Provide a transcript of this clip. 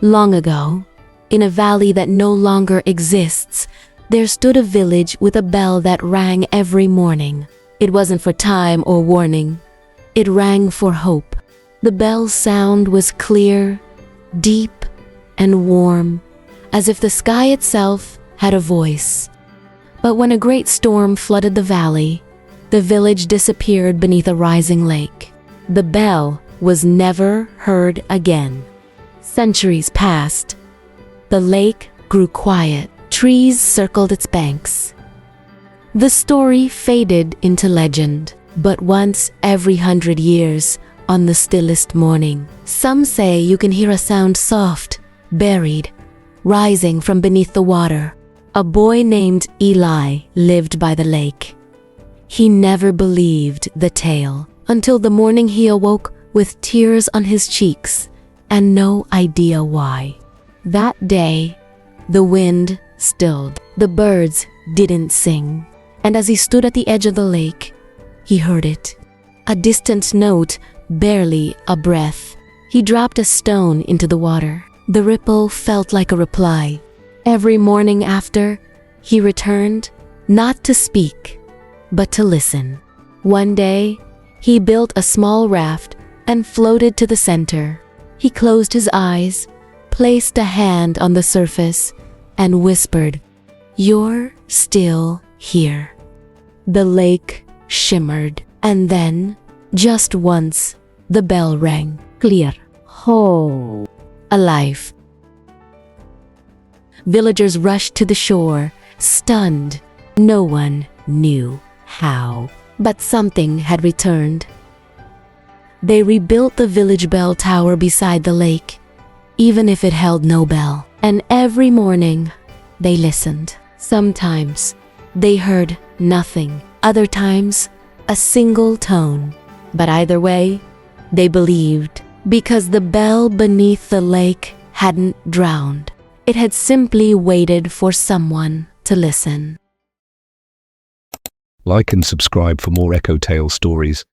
Long ago, in a valley that no longer exists, there stood a village with a bell that rang every morning. It wasn't for time or warning. It rang for hope. The bell's sound was clear, deep, and warm, as if the sky itself had a voice. But when a great storm flooded the valley, the village disappeared beneath a rising lake. The bell was never heard again. Centuries passed. The lake grew quiet. Trees circled its banks. The story faded into legend, but once every 100 years, on the stillest morning, some say you can hear a sound soft, buried, rising from beneath the water. A boy named Eli lived by the lake. He never believed the tale until the morning he awoke with tears on his cheeks and no idea why. That day, the wind stilled. The birds didn't sing. And as he stood at the edge of the lake, he heard it. A distant note, barely a breath. He dropped a stone into the water. The ripple felt like a reply. Every morning after, he returned, not to speak, but to listen. One day, he built a small raft and floated to the center. He closed his eyes, placed a hand on the surface, and whispered, "You're still here." The lake shimmered, and then, just once, the bell rang. Clear. Whole. Alive. Villagers rushed to the shore, stunned. No one knew how, but something had returned. They rebuilt the village bell tower beside the lake, even if it held no bell. And every morning, they listened. Sometimes, they heard nothing. Other times, a single tone. But either way, they believed, because the bell beneath the lake hadn't drowned. It had simply waited for someone to listen. Like and subscribe for more EchoTale stories.